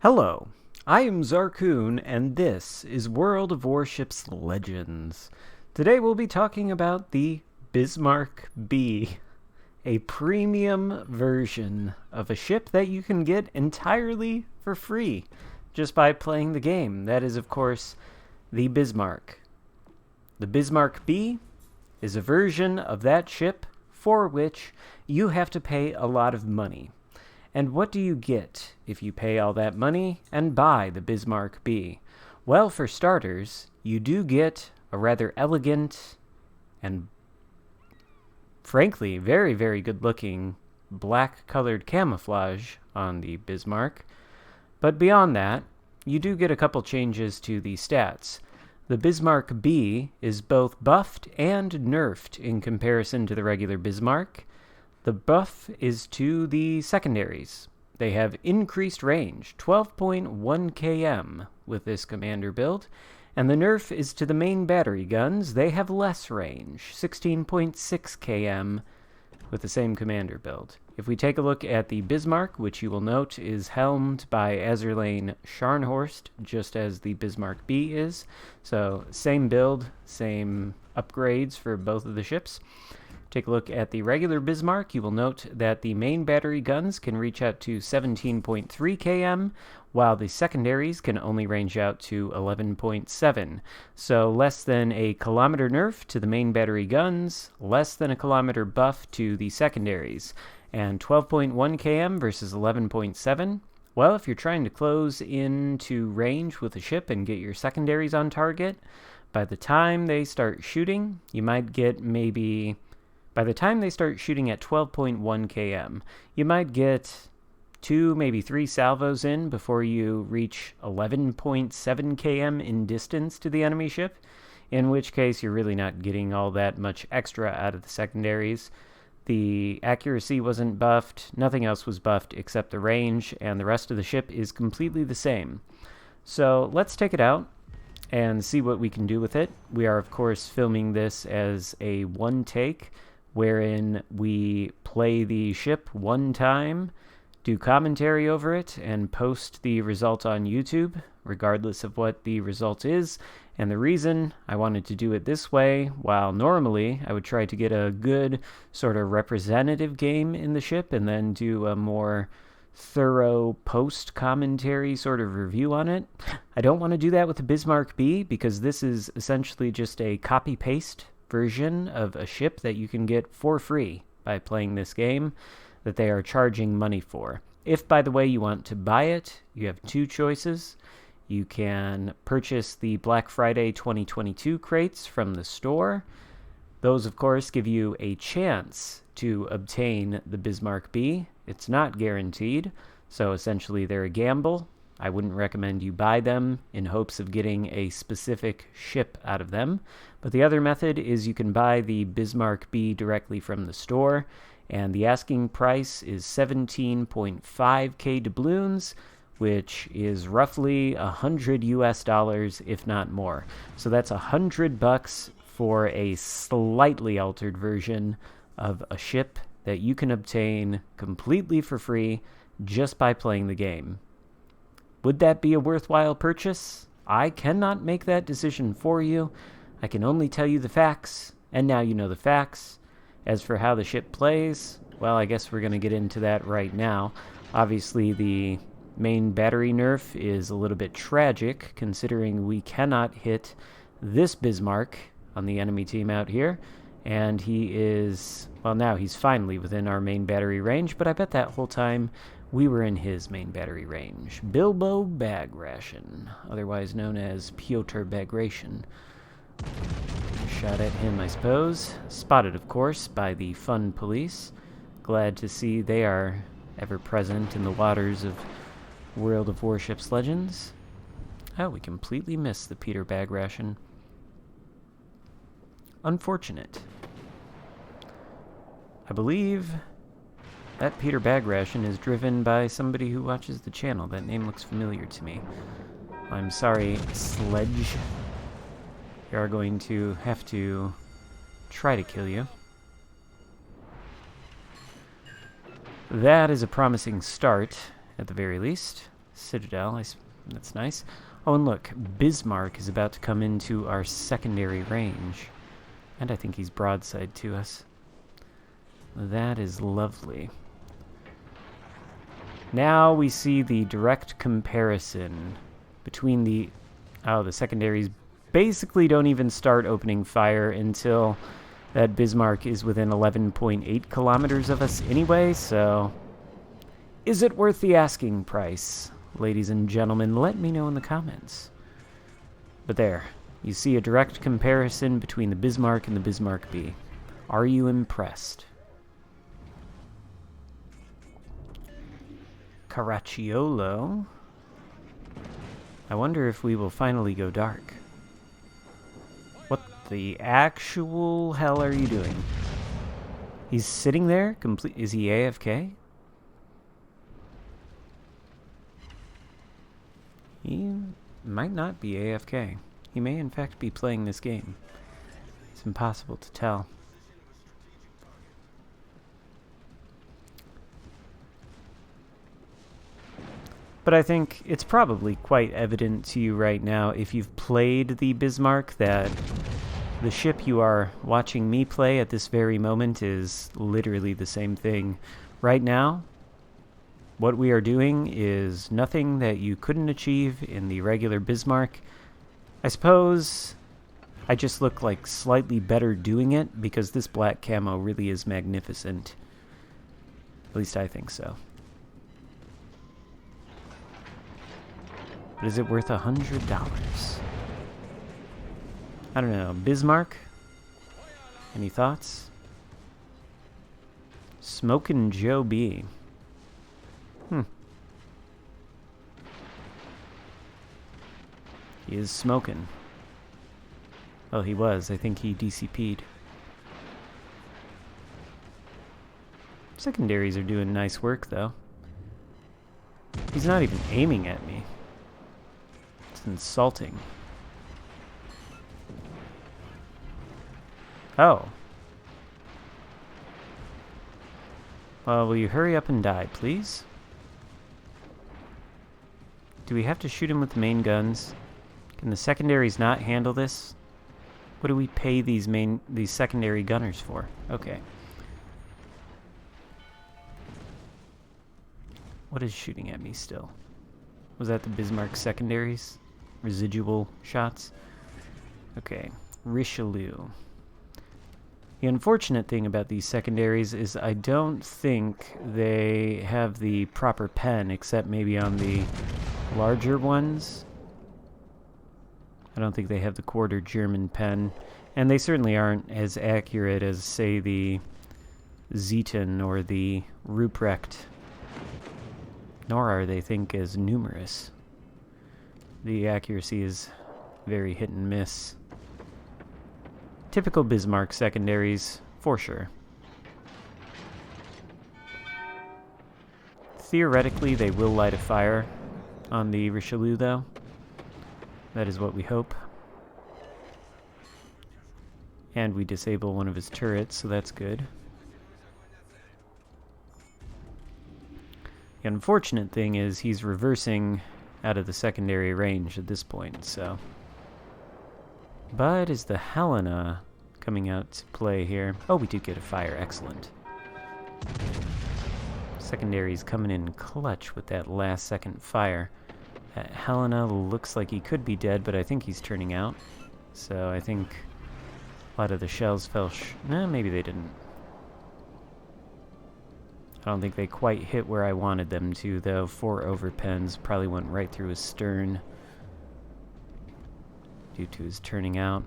Hello, I am Xarkun, and this is World of Warships Legends. Today we'll be talking about the Bismarck B, a premium version of a ship that you can get entirely for free just by playing the game. That is, of course, the Bismarck. The Bismarck B is a version of that ship for which you have to pay a lot of money. And what do you get if you pay all that money and buy the Bismarck B? Well, for starters, you do get a rather elegant and frankly very, very good looking black colored camouflage on the Bismarck. But beyond that, you do get a couple changes to the stats. The Bismarck B is both buffed and nerfed in comparison to the regular Bismarck. The buff is to the secondaries. They have increased range, 12.1 km with this commander build, and the nerf is to the main battery guns. They have less range, 16.6 km with the same commander build. If we take a look at the Bismarck, which you will note is helmed by Azerlane Scharnhorst, just as the Bismarck B is. So same build, same upgrades for both of the ships. Take a look at the regular Bismarck. You will note that the main battery guns can reach out to 17.3 km, while the secondaries can only range out to 11.7. So less than a kilometer nerf to the main battery guns, less than a kilometer buff to the secondaries. And 12.1 km versus 11.7. Well, if you're trying to close into range with a ship and get your secondaries on target, by the time they start shooting, you might get maybe... By the time they start shooting at 12.1 km, you might get 2, maybe 3 salvos in before you reach 11.7 km in distance to the enemy ship, in which case you're really not getting all that much extra out of the secondaries. The accuracy wasn't buffed, nothing else was buffed except the range, and the rest of the ship is completely the same. So let's take it out and see what we can do with it. We are, of course, filming this as a one take, wherein we play the ship one time, do commentary over it, and post the result on YouTube, regardless of what the result is. And the reason I wanted to do it this way, while normally I would try to get a good sort of representative game in the ship and then do a more thorough post-commentary sort of review on it, I don't want to do that with the Bismarck B, because this is essentially just a copy-paste version of a ship that you can get for free by playing this game that they are charging money for. If, by the way, you want to buy it, you have two choices. You can purchase the Black Friday 2022 crates from the store. Those, of course, give you a chance to obtain the Bismarck B. It's not guaranteed, so essentially they're a gamble. I wouldn't recommend you buy them in hopes of getting a specific ship out of them. But the other method is you can buy the Bismarck B directly from the store, and the asking price is 17.5k doubloons, which is roughly $100 if not more. So that's $100 for a slightly altered version of a ship that you can obtain completely for free just by playing the game. Would that be a worthwhile purchase? I cannot make that decision for you. I can only tell you the facts, and now you know the facts. As for how the ship plays, well, I guess we're going to get into that right now. Obviously, the main battery nerf is a little bit tragic, considering we cannot hit this Bismarck on the enemy team out here, and he is, well, now he's finally within our main battery range, but I bet that whole time we were in his main battery range. Bilbo Bagration, otherwise known as Piotr Bagration. Shot at him, I suppose. Spotted, of course, by the Fun Police. Glad to see they are ever present in the waters of World of Warships Legends. Oh, we completely missed the Peter Bagration. Unfortunate. I believe that Peter Bagration is driven by somebody who watches the channel. That name looks familiar to me. I'm sorry, Sledge. We are going to have to try to kill you. That is a promising start, at the very least. citadel. That's nice. Oh, and look, Bismarck is about to come into our secondary range. And I think he's broadside to us. That is lovely. Now we see the direct comparison between the secondaries basically don't even start opening fire until that Bismarck is within 11.8 kilometers of us anyway, so is it worth the asking price? Ladies and gentlemen, let me know in the comments. But there, you see a direct comparison between the Bismarck and the Bismarck B. Are you impressed? Caracciolo. I wonder if we will finally go dark. What the actual hell are you doing? He's sitting there? Is he AFK? He might not be AFK. He may in fact be playing this game. It's impossible to tell. But I think it's probably quite evident to you right now, if you've played the Bismarck, that the ship you are watching me play at this very moment is literally the same thing. Right now, what we are doing is nothing that you couldn't achieve in the regular Bismarck. I suppose I just look like slightly better doing it because this black camo really is magnificent. At least I think so. But is it worth $100? I don't know. Bismarck? Any thoughts? Smokin' Joe B. He is smoking. Well, he was. I think he DCP'd. Secondaries are doing nice work, though. He's not even aiming at me. It's insulting. Oh. Well, will you hurry up and die, please? Do we have to shoot him with the main guns? Can the secondaries not handle this? What do we pay these secondary gunners for? Okay. What is shooting at me still? Was that the Bismarck secondaries? Residual shots? Okay. Richelieu. The unfortunate thing about these secondaries is I don't think they have the proper pen, except maybe on the larger ones. I don't think they have the quarter German pen, and they certainly aren't as accurate as, say, the Zeton or the Ruprecht, nor are they, think, as numerous. The accuracy is very hit and miss. Typical Bismarck secondaries, for sure. Theoretically, they will light a fire on the Richelieu, though. That is what we hope. And we disable one of his turrets, so that's good. The unfortunate thing is he's reversing out of the secondary range at this point, so... But is the Helena coming out to play here? Oh, we did get a fire. Excellent. Secondary's coming in clutch with that last second fire. That Helena looks like he could be dead, but I think he's turning out. So I think a lot of the shells fell maybe they didn't. I don't think they quite hit where I wanted them to, though. 4 overpens probably went right through his stern due to his turning out.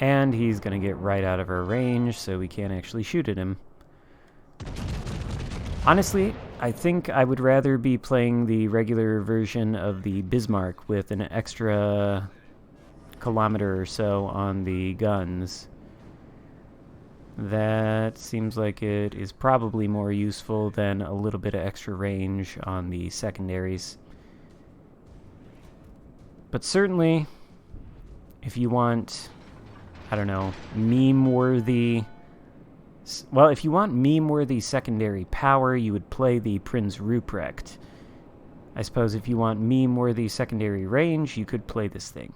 And he's going to get right out of our range, so we can't actually shoot at him. Honestly, I think I would rather be playing the regular version of the Bismarck with an extra kilometer or so on the guns. That seems like it is probably more useful than a little bit of extra range on the secondaries. But certainly, if you want, I don't know, meme-worthy... Well, if you want meme-worthy secondary power, you would play the Prinz Ruprecht. I suppose if you want meme-worthy secondary range, you could play this thing.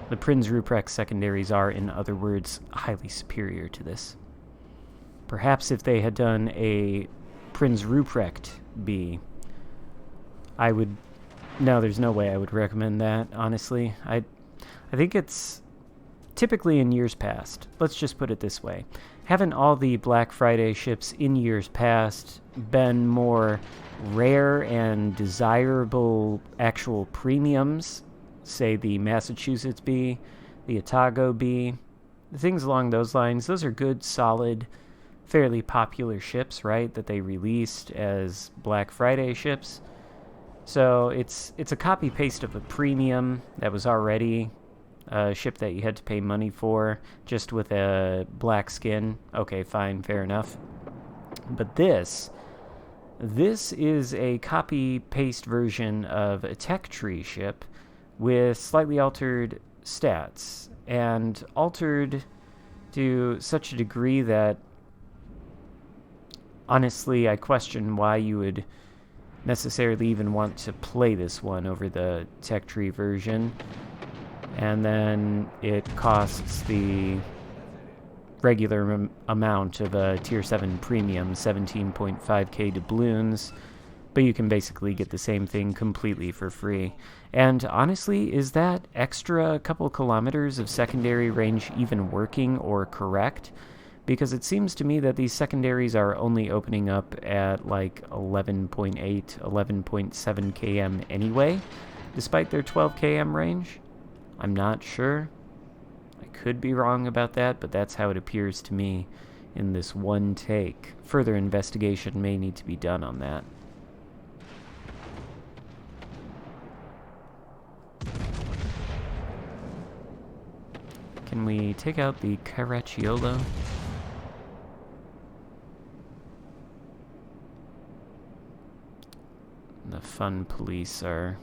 The Prinz Ruprecht secondaries are, in other words, highly superior to this. Perhaps if they had done a Prinz Ruprecht B, I would... No, there's no way I would recommend that, honestly. I think it's typically in years past. Let's just put it this way. Haven't all the Black Friday ships in years past been more rare and desirable actual premiums? Say the Massachusetts B, the Otago B, things along those lines. Those are good, solid, fairly popular ships, right, that they released as Black Friday ships. So it's a copy-paste of a premium that was already a ship that you had to pay money for, just with a black skin. Okay, fine, fair enough. But this is a copy-paste version of a tech tree ship with slightly altered stats, and altered to such a degree that honestly I question why you would necessarily even want to play this one over the tech tree version. And then it costs the regular amount of a tier 7 premium, 17.5k doubloons, but you can basically get the same thing completely for free. And honestly, is that extra couple kilometers of secondary range even working or correct? Because it seems to me that these secondaries are only opening up at like 11.8, 11.7 km anyway, despite their 12 km range. I'm not sure. I could be wrong about that, but that's how it appears to me in this one take. Further investigation may need to be done on that. Can we take out the Caracciolo? The fun police are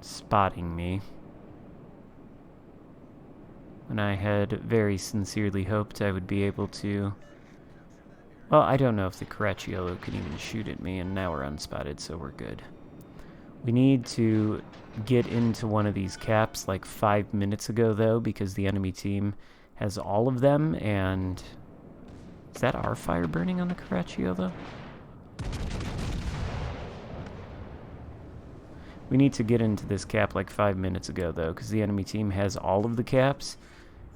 spotting me when I had very sincerely hoped I would be able to... Well, I don't know if the Caracciolo can even shoot at me, and now we're unspotted, so we're good. We need to get into one of these caps like 5 minutes ago, though, because the enemy team has all of them, and... Is that our fire burning on the Caracciolo? We need to get into this cap like 5 minutes ago, though, because the enemy team has all of the caps,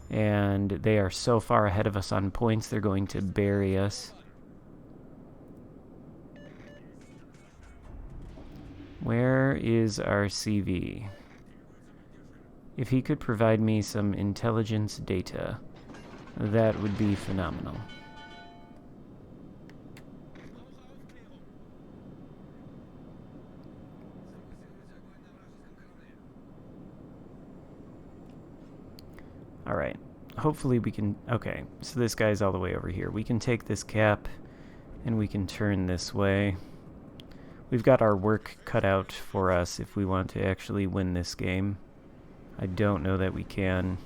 and they are so far ahead of us on points, they're going to bury us. Where is our CV? If he could provide me some intelligence data, that would be phenomenal. Alright, hopefully we can... Okay, so this guy's all the way over here. We can take this cap, and we can turn this way. We've got our work cut out for us if we want to actually win this game. I don't know that we can.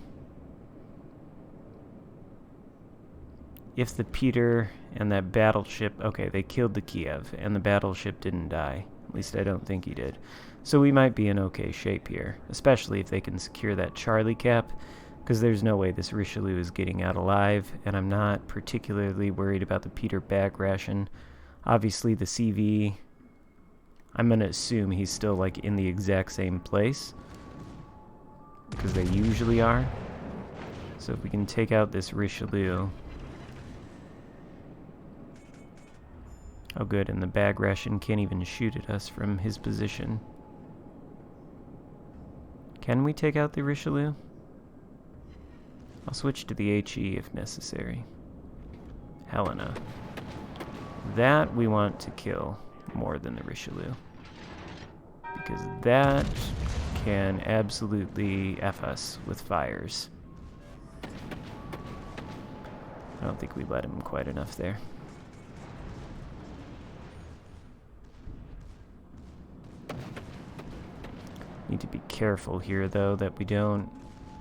If the Peter and that battleship... Okay, they killed the Kiev, and the battleship didn't die. At least I don't think he did. So we might be in okay shape here, especially if they can secure that Charlie cap, because there's no way this Richelieu is getting out alive, and I'm not particularly worried about the Peter bag ration. Obviously the CV, I'm going to assume he's still like in the exact same place, because they usually are. So if we can take out this Richelieu. Oh good, and the bag ration can't even shoot at us from his position. Can we take out the Richelieu? I'll switch to the HE if necessary. Helena. That we want to kill more than the Richelieu, because that can absolutely F us with fires. I don't think we let him quite enough there. Need to be careful here, though, that we don't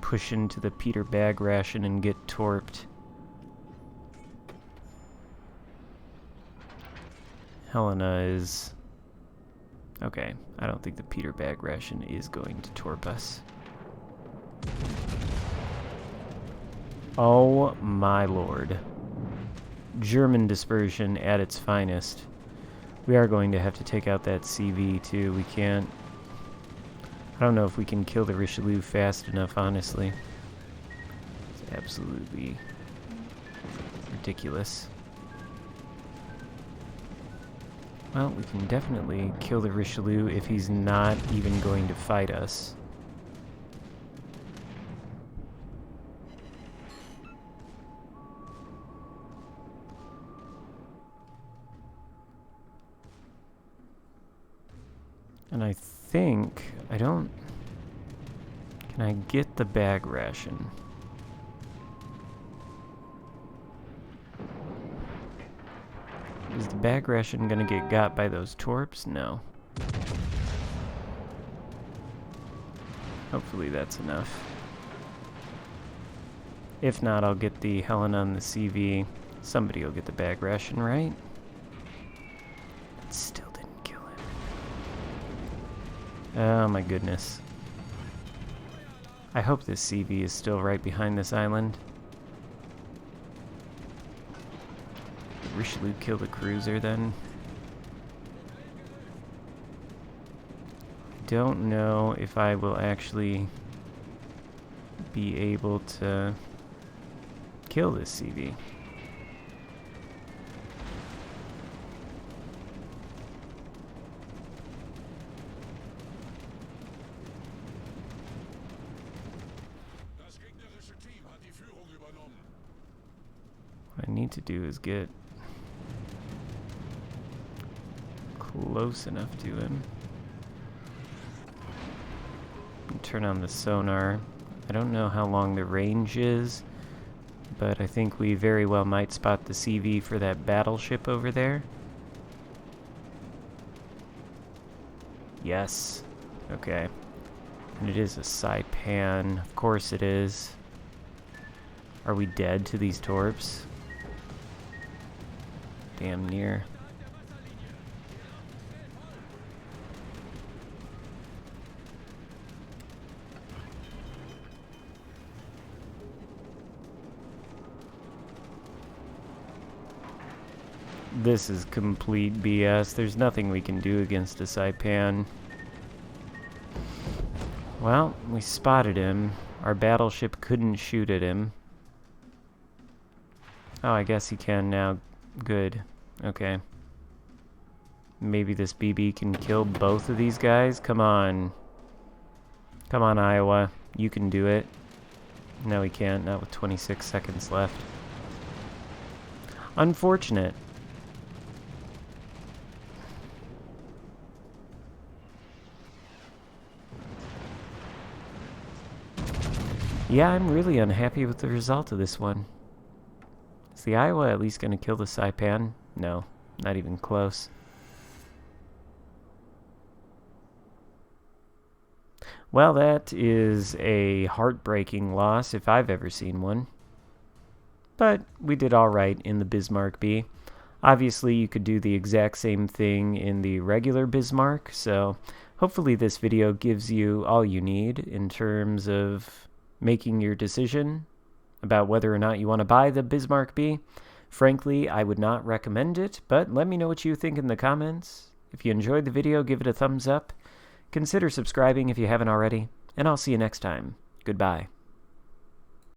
push into the Peter bag ration and get torped. Helena is... Okay, I don't think the Peter bag ration is going to torp us. Oh my lord. German dispersion at its finest. We are going to have to take out that CV too. We can't... I don't know if we can kill the Richelieu fast enough, honestly. It's absolutely ridiculous. Well, we can definitely kill the Richelieu if he's not even going to fight us. And I think... I don't... Can I get the bag ration? Is the bag ration gonna get got by those torps? No. Hopefully that's enough. If not, I'll get the Helena and the CV. Somebody will get the bag ration, right? It still didn't kill him. Oh my goodness. I hope this CV is still right behind this island. Richelieu kill the cruiser then? I don't know if I will actually be able to kill this CV. What I need to do is get close enough to him. And turn on the sonar. I don't know how long the range is, but I think we very well might spot the CV for that battleship over there. Yes. Okay. And it is a Saipan. Of course it is. Are we dead to these torps? Damn near. This is complete BS. There's nothing we can do against a Saipan. Well, we spotted him. Our battleship couldn't shoot at him. Oh, I guess he can now. Good. Okay. Maybe this BB can kill both of these guys? Come on. Come on, Iowa. You can do it. No, he can't. Not with 26 seconds left. Unfortunate. Yeah, I'm really unhappy with the result of this one. Is the Iowa at least going to kill the Saipan? No, not even close. Well, that is a heartbreaking loss if I've ever seen one. But we did alright in the Bismarck B. Obviously, you could do the exact same thing in the regular Bismarck, so hopefully this video gives you all you need in terms of making your decision about whether or not you want to buy the Bismarck B. Frankly, I would not recommend it, but let me know what you think in the comments. If you enjoyed the video, give it a thumbs up. Consider subscribing if you haven't already, and I'll see you next time. Goodbye.